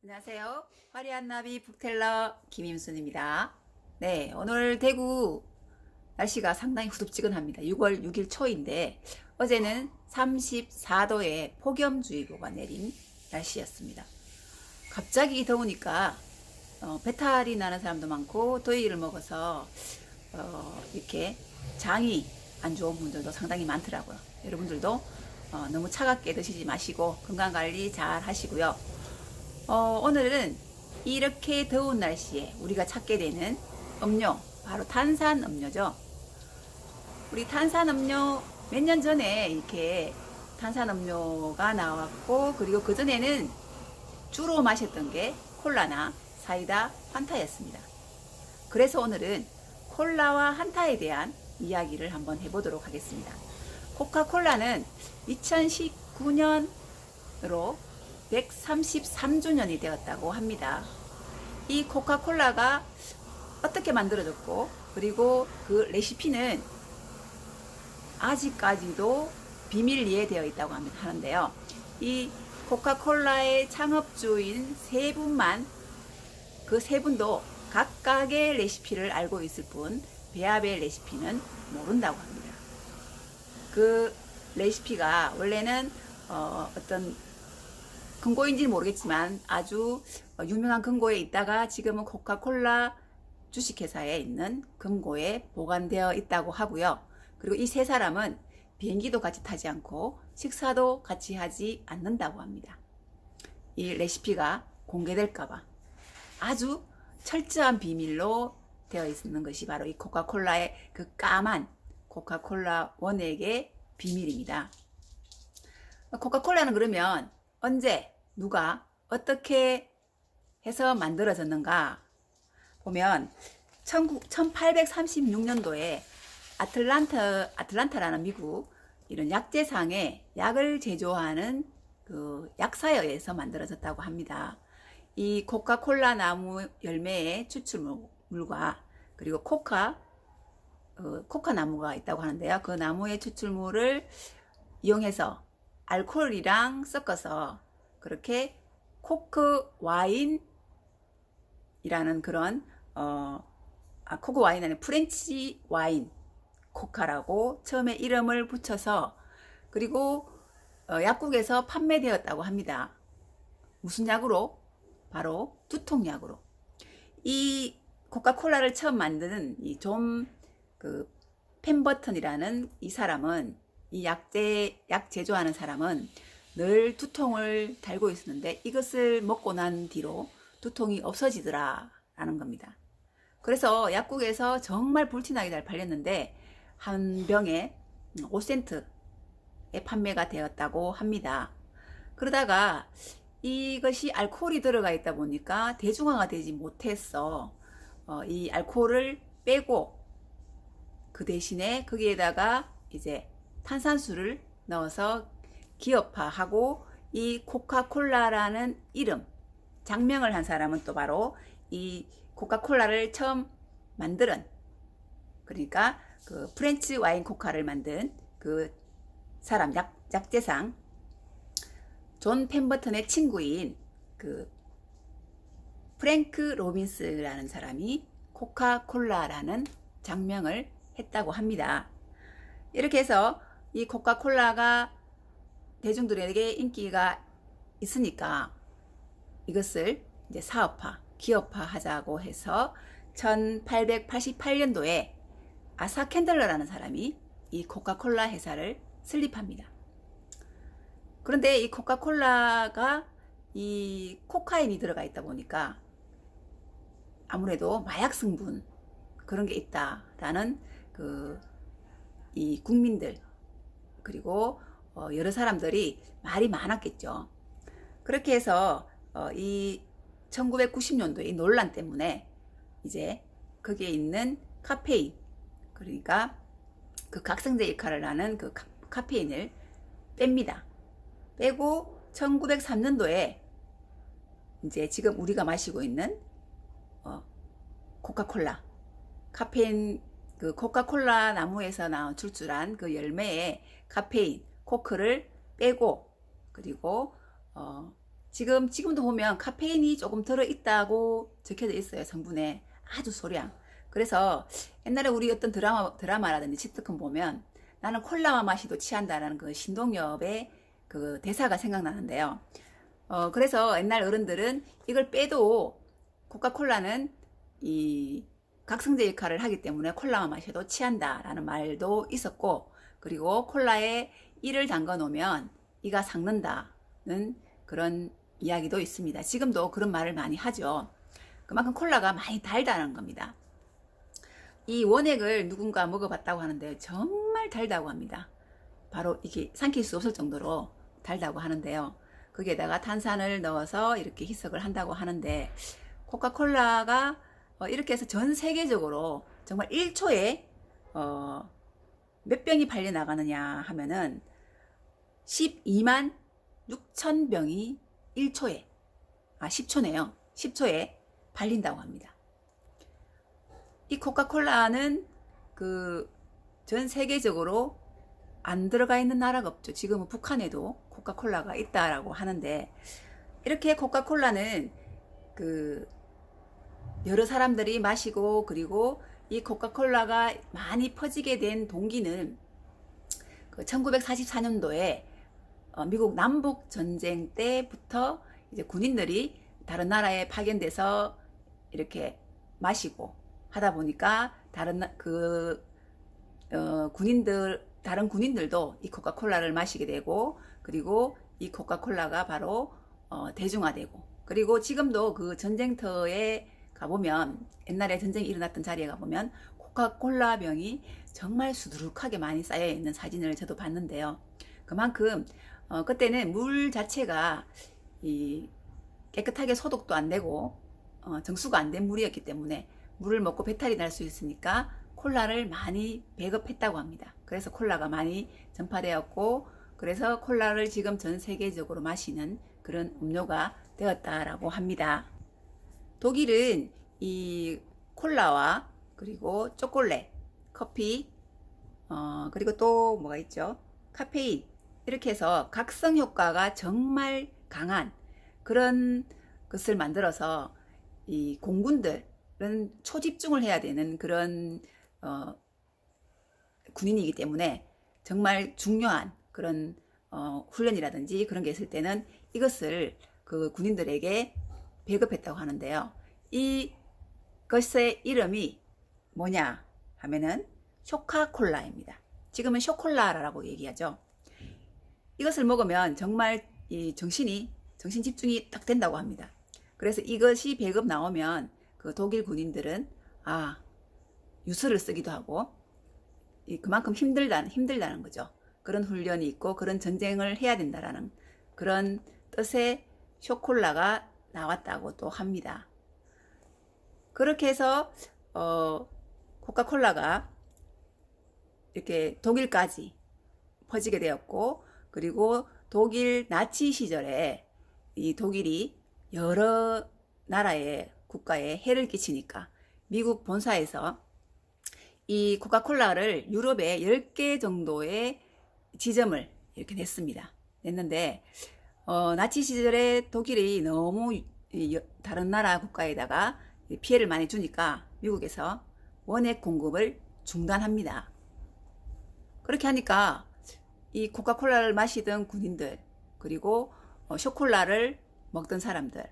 안녕하세요. 화려한 나비 북텔러 김임순입니다. 네, 오늘 대구 날씨가 상당히 후덥지근합니다. 6월 6일 초인데 어제는 34도의 폭염주의보가 내린 날씨였습니다. 갑자기 더우니까 배탈이 나는 사람도 많고 더위를 먹어서 이렇게 장이 안 좋은 분들도 상당히 많더라고요. 여러분들도 너무 차갑게 드시지 마시고 건강관리 잘 하시고요. 오늘은 이렇게 더운 날씨에 우리가 찾게 되는 음료, 바로 탄산음료죠. 우리 탄산음료 몇 년 전에 이렇게 탄산음료가 나왔고, 그리고 그전에는 주로 마셨던 게 콜라나 사이다, 환타였습니다. 그래서 오늘은 콜라와 한타에 대한 이야기를 한번 해보도록 하겠습니다. 코카콜라는 2019년으로 133주년이 되었다고 합니다. 이 코카콜라가 어떻게 만들어졌고, 그리고 그 레시피는 아직까지도 비밀 이해되어 있다고 하는데요. 이 코카콜라의 창업주인 세 분만, 그 세 분도 각각의 레시피를 알고 있을 뿐 배합의 레시피는 모른다고 합니다. 그 레시피가 원래는 어떤 금고인지는 모르겠지만 아주 유명한 금고에 있다가 지금은 코카콜라 주식회사에 있는 금고에 보관되어 있다고 하고요. 그리고 이 세 사람은 비행기도 같이 타지 않고 식사도 같이 하지 않는다고 합니다. 이 레시피가 공개될까봐 아주 철저한 비밀로 되어 있는 것이 바로 이 코카콜라의 그 까만 코카콜라 원액의 비밀입니다. 코카콜라는 그러면 언제, 누가, 어떻게 해서 만들어졌는가 보면 1836년도에 아틀란타라는 미국 이런 약재상에 약을 제조하는 그 약사에 의해서 만들어졌다고 합니다. 이 코카콜라 나무 열매의 추출물과 그리고 코카 나무가 있다고 하는데요. 그 나무의 추출물을 이용해서 알코올이랑 섞어서 그렇게 코크 와인이라는 그런 코크 와인 아니라 프렌치 와인 코카라고 처음에 이름을 붙여서, 그리고 약국에서 판매되었다고 합니다. 무슨 약으로? 바로 두통약으로. 이 코카콜라를 처음 만드는 이 존 펜버턴이라는 이 사람은, 이 약 제조하는 사람은 늘 두통을 달고 있었는데 이것을 먹고 난 뒤로 두통이 없어지더라 라는 겁니다. 그래서 약국에서 정말 불티나게 잘 팔렸는데 한 병에 5센트에 판매가 되었다고 합니다. 그러다가 이것이 알코올이 들어가 있다 보니까 대중화가 되지 못했어. 이 알코올을 빼고 그 대신에 거기에다가 이제 탄산수를 넣어서 기업화하고 이 코카콜라라는 이름, 장명을 한 사람은 또 바로 이 코카콜라를 처음 만든, 그러니까 그 프렌치 와인 코카를 만든 그 사람, 약재상 존 펜버턴의 친구인 그 프랭크 로빈스라는 사람이 코카콜라라는 장명을 했다고 합니다. 이렇게 해서 이 코카콜라가 대중들에게 인기가 있으니까 이것을 이제 사업화, 기업화 하자고 해서 1888년도에 아사 캔들러라는 사람이 이 코카콜라 회사를 설립합니다. 그런데 이 코카콜라가 이 코카인이 들어가 있다 보니까 아무래도 마약 성분 그런 게 있다라는 이 국민들, 그리고 여러 사람들이 말이 많았겠죠. 그렇게 해서 이 1990년도 이 논란 때문에 이제 거기에 있는 카페인, 그러니까 그 각성제 역할을 하는 그 카페인을 뺍니다. 빼고 1903년도에 이제 지금 우리가 마시고 있는 코카콜라, 카페인, 그 코카콜라 나무에서 나온 출출한 그 열매의 카페인, 코크를 빼고, 그리고 지금도 보면 카페인이 조금 들어있다고 적혀져 있어요. 성분에 아주 소량. 그래서 옛날에 우리 어떤 드라마라든지 시트콤 보면 나는 콜라와 마시도 취한다라는 그 신동엽의 그 대사가 생각나는데요. 그래서 옛날 어른들은 이걸 빼도 코카콜라는 이 각성제 역할을 하기 때문에 콜라와 마셔도 취한다라는 말도 있었고, 그리고 콜라에 이를 담가 놓으면 이가 삭는다는 그런 이야기도 있습니다. 지금도 그런 말을 많이 하죠. 그만큼 콜라가 많이 달다는 겁니다. 이 원액을 누군가 먹어봤다고 하는데 정말 달다고 합니다. 바로 이게 삼킬 수 없을 정도로 달다고 하는데요. 거기에다가 탄산을 넣어서 이렇게 희석을 한다고 하는데, 코카콜라가 이렇게 해서 전 세계적으로 정말 1초에 몇 병이 팔려 나가느냐 하면은 12만 6천 병이 1초에 10초네요. 10초에 팔린다고 합니다. 이 코카콜라는 그 전 세계적으로 안 들어가 있는 나라가 없죠. 지금은 북한에도 코카콜라가 있다라고 하는데, 이렇게 코카콜라는 그 여러 사람들이 마시고, 그리고 이 코카콜라가 많이 퍼지게 된 동기는 그 1944년도에 미국 남북 전쟁 때부터 이제 군인들이 다른 나라에 파견돼서 이렇게 마시고 하다 보니까 다른 다른 군인들도 이 코카콜라를 마시게 되고, 그리고 이 코카콜라가 바로 대중화되고, 그리고 지금도 그 전쟁터에 가보면, 옛날에 전쟁이 일어났던 자리에 가보면 코카콜라 병이 정말 수두룩하게 많이 쌓여 있는 사진을 저도 봤는데요. 그만큼 그때는 물 자체가 깨끗하게 소독도 안 되고 정수가 안 된 물이었기 때문에 물을 먹고 배탈이 날 수 있으니까 콜라를 많이 배급했다고 합니다. 그래서 콜라가 많이 전파되었고, 그래서 콜라를 지금 전 세계적으로 마시는 그런 음료가 되었다라고 합니다. 독일은 이 콜라와 그리고 초콜릿, 커피, 그리고 또 뭐가 있죠? 카페인, 이렇게 해서 각성 효과가 정말 강한 그런 것을 만들어서 이 공군들은 초집중을 해야 되는 그런 군인이기 때문에 정말 중요한 그런 훈련이라든지 그런 게 있을 때는 이것을 그 군인들에게 배급했다고 하는데요. 이것의 이름이 뭐냐 하면은 쇼카콜라입니다. 지금은 쇼콜라라고 얘기하죠. 이것을 먹으면 정말 이 정신 집중이 딱 된다고 합니다. 그래서 이것이 배급 나오면 그 독일 군인들은 유서를 쓰기도 하고, 그만큼 힘들다는 거죠. 그런 훈련이 있고 그런 전쟁을 해야 된다라는 그런 뜻의 쇼콜라가 나왔다고 또 합니다. 그렇게 해서 코카콜라가 이렇게 독일까지 퍼지게 되었고, 그리고 독일 나치 시절에 이 독일이 여러 나라의 국가에 해를 끼치니까 미국 본사에서 이 코카콜라를 유럽에 10개 정도의 지점을 이렇게 냈는데 나치 시절에 독일이 너무 다른 나라 국가에다가 피해를 많이 주니까 미국에서 원액 공급을 중단합니다. 그렇게 하니까 이 코카콜라를 마시던 군인들, 그리고 쇼콜라를 먹던 사람들,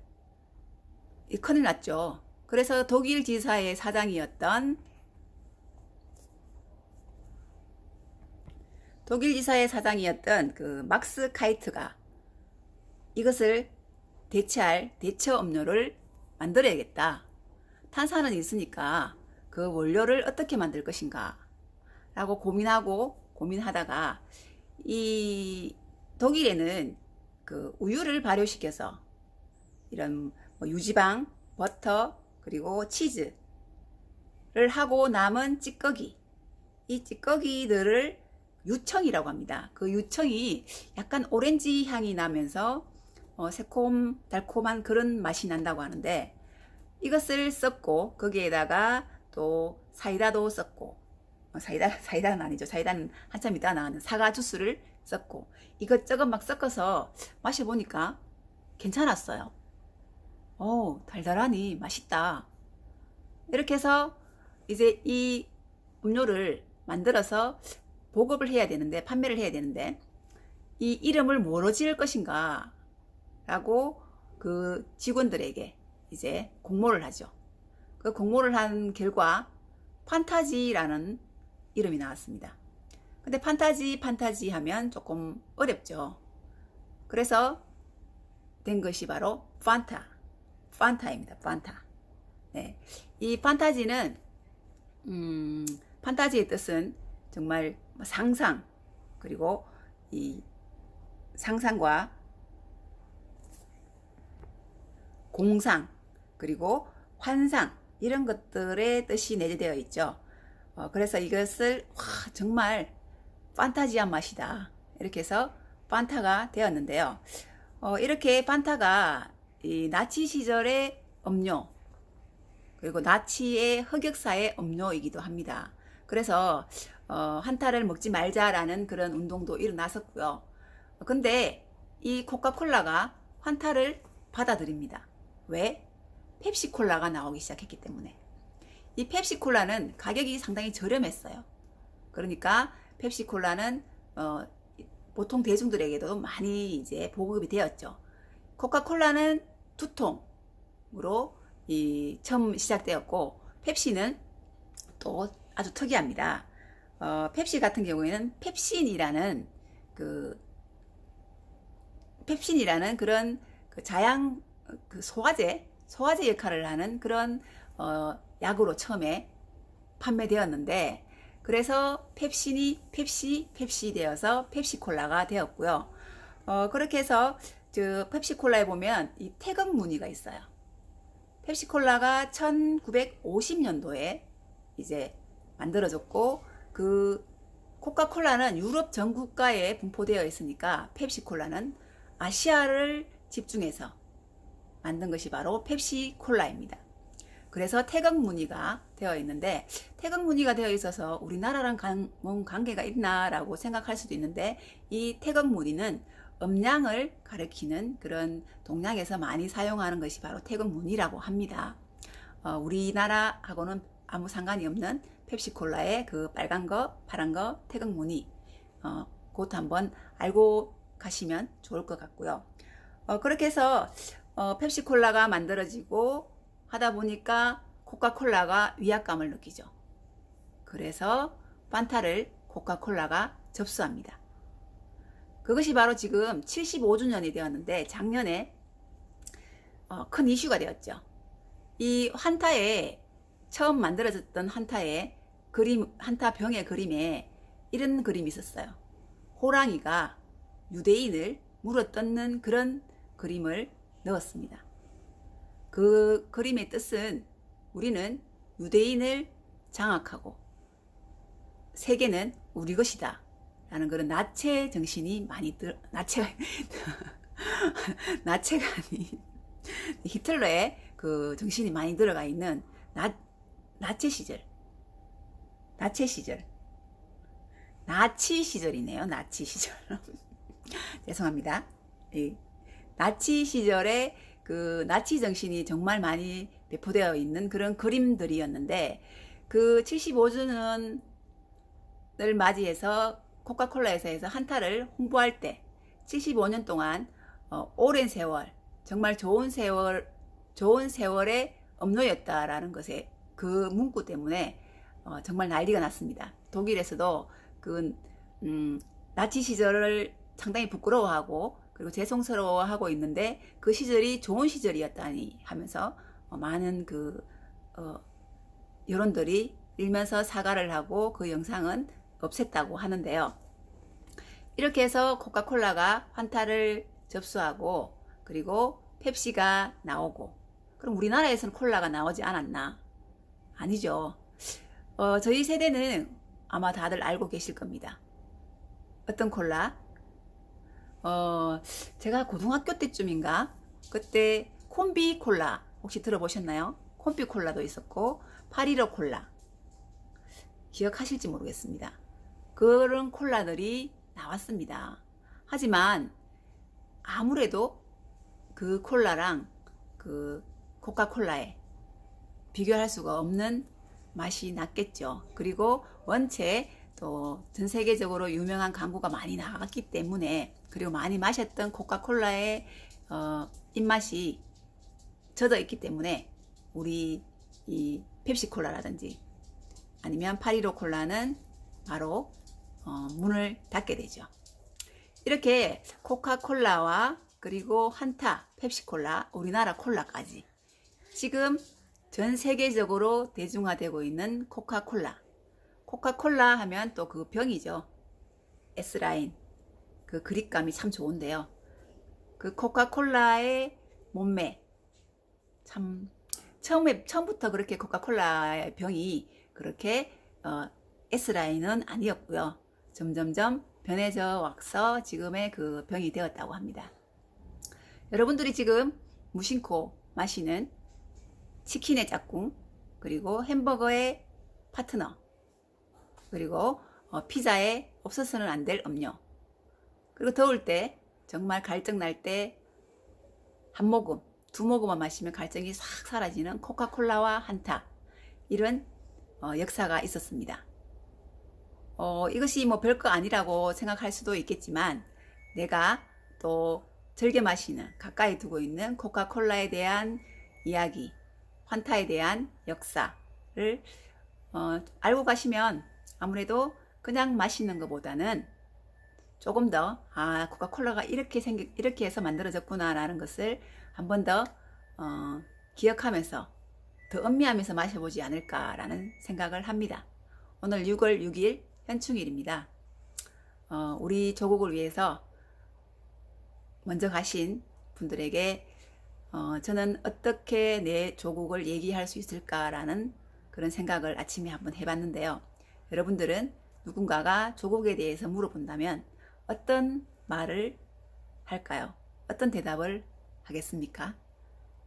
큰일 났죠. 그래서 독일 지사의 사장이었던 그 막스 카이트가 이것을 대체할 대처 음료를 만들어야겠다. 탄산은 있으니까 그 원료를 어떻게 만들 것인가 라고 고민하다가 이 독일에는 그 우유를 발효시켜서 이런 유지방, 버터, 그리고 치즈를 하고 남은 찌꺼기, 이 찌꺼기들을 유청이라고 합니다. 그 유청이 약간 오렌지 향이 나면서 새콤 달콤한 그런 맛이 난다고 하는데, 이것을 썼고 거기에다가 또 사이다도 썼고, 사이다는 아니죠. 사이다는 한참 이따 나오는 사과 주스를 썼고, 이것저것 막 섞어서 마셔보니까 괜찮았어요. 달달하니 맛있다. 이렇게 해서 이제 이 음료를 만들어서 보급을 해야 되는데, 판매를 해야 되는데, 이 이름을 뭐로 지을 것인가 라고 그 직원들에게 이제 공모를 하죠. 그 공모를 한 결과 판타지라는 이름이 나왔습니다. 근데 판타지 하면 조금 어렵죠. 그래서 된 것이 바로 판타입니다. 판타. 네. 이 판타지는 판타지의 뜻은 정말 상상, 그리고 이 상상과 공상, 그리고 환상, 이런 것들의 뜻이 내재되어 있죠. 그래서 이것을 정말 판타지한 맛이다, 이렇게 해서 판타가 되었는데요. 이렇게 판타가 이 나치 시절의 음료, 그리고 나치의 흑역사의 음료이기도 합니다. 그래서 한타를 먹지 말자라는 그런 운동도 일어났었고요. 근데 이 코카콜라가 환타를 받아들입니다. 왜? 펩시콜라가 나오기 시작했기 때문에. 이 펩시콜라는 가격이 상당히 저렴했어요. 그러니까 펩시콜라는 보통 대중들에게도 많이 이제 보급이 되었죠. 코카콜라는 두 통으로 처음 시작되었고, 펩시는 또 아주 특이합니다. 펩시 같은 경우에는 펩신이라는 그런 그 자양 그 소화제 역할을 하는 그런 약으로 처음에 판매되었는데, 그래서 펩신이 펩시 되어서 펩시콜라가 되었고요. 그렇게 해서 펩시콜라에 보면 이 태극 무늬가 있어요. 펩시콜라가 1950년도에 이제 만들어졌고, 그 코카콜라는 유럽 전 국가에 분포되어 있으니까 펩시콜라는 아시아를 집중해서 만든 것이 바로 펩시콜라입니다. 그래서 태극 무늬가 되어 있는데, 태극 무늬가 되어 있어서 우리나라랑 뭔 관계가 있나라고 생각할 수도 있는데, 이 태극 무늬는 음량을 가리키는 그런 동양에서 많이 사용하는 것이 바로 태극 무늬라고 합니다. 우리나라하고는 아무 상관이 없는 펩시콜라의 그 빨간 거, 파란 거, 태극 무늬, 그것도 한번 알고 가시면 좋을 것 같고요. 그렇게 해서 펩시콜라가 만들어지고 하다 보니까 코카콜라가 위압감을 느끼죠. 그래서 판타를 코카콜라가 접수합니다. 그것이 바로 지금 75주년이 되었는데, 작년에 큰 이슈가 되었죠. 이 환타에 처음 만들어졌던 환타의 그림, 환타 병의 그림에 이런 그림이 있었어요. 호랑이가 유대인을 물어뜯는 그런 그림을 넣었습니다. 그 그림의 뜻은 우리는 유대인을 장악하고 세계는 우리 것이다 라는 그런 나체 정신이 많이 나체가 아닌 히틀러의 그 정신이 많이 들어가 있는 나치 시절이네요. 나치 시절. 죄송합니다. 나치 시절에 그 나치 정신이 정말 많이 배포되어 있는 그런 그림들이었는데, 그 75주년을 맞이해서 코카콜라에서 한타를 홍보할 때 75년 동안 오랜 세월, 정말 좋은 세월의 음료였다라는 것에 그 문구 때문에 정말 난리가 났습니다. 독일에서도 그 나치 시절을 상당히 부끄러워하고 그리고 죄송스러워하고 있는데, 그 시절이 좋은 시절이었다니 하면서 많은 여론들이 일면서 사과를 하고 그 영상은 없앴다고 하는데요. 이렇게 해서 코카콜라가 환타를 접수하고, 그리고 펩시가 나오고, 그럼 우리나라에서는 콜라가 나오지 않았나? 아니죠. 저희 세대는 아마 다들 알고 계실 겁니다. 어떤 콜라? 제가 고등학교 때쯤인가? 그때 콤비 콜라 혹시 들어보셨나요? 콤비 콜라도 있었고, 815 콜라. 기억하실지 모르겠습니다. 그런 콜라들이 나왔습니다. 하지만 아무래도 그 콜라랑 그 코카콜라에 비교할 수가 없는 맛이 났겠죠. 그리고 원체 또 전 세계적으로 유명한 광고가 많이 나갔기 때문에, 그리고 많이 마셨던 코카콜라의 입맛이 젖어 있기 때문에 우리 이 펩시콜라라든지 아니면 파리로 콜라는 바로 문을 닫게 되죠. 이렇게 코카콜라와 그리고 한타, 펩시콜라, 우리나라 콜라까지 지금 전 세계적으로 대중화되고 있는 코카콜라. 코카콜라 하면 또 그 병이죠. S라인. 그 그립감이 참 좋은데요. 그 코카콜라의 몸매. 참 처음부터 그렇게 코카콜라의 병이 그렇게 S라인은 아니었고요. 점점점 변해져 와서 지금의 그 병이 되었다고 합니다. 여러분들이 지금 무심코 마시는 치킨의 짝꿍, 그리고 햄버거의 파트너, 그리고 피자에 없어서는 안 될 음료, 그리고 더울 때 정말 갈증 날 때 한 모금, 두 모금만 마시면 갈증이 싹 사라지는 코카콜라와 한타, 이런 역사가 있었습니다. 이것이 뭐 별거 아니라고 생각할 수도 있겠지만, 내가 또 즐겨 마시는, 가까이 두고 있는 코카콜라에 대한 이야기, 환타에 대한 역사를 알고 가시면 아무래도 그냥 마시는 것보다는 조금 더 코카콜라가 이렇게 해서 만들어졌구나 라는 것을 한 번 더 기억하면서 더 음미하면서 마셔보지 않을까라는 생각을 합니다. 오늘 6월 6일 현충일입니다. 우리 조국을 위해서 먼저 가신 분들에게 저는 어떻게 내 조국을 얘기할 수 있을까라는 그런 생각을 아침에 한번 해봤는데요. 여러분들은 누군가가 조국에 대해서 물어본다면 어떤 말을 할까요? 어떤 대답을 하겠습니까?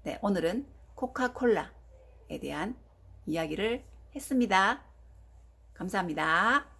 네, 오늘은 코카콜라에 대한 이야기를 했습니다. 감사합니다.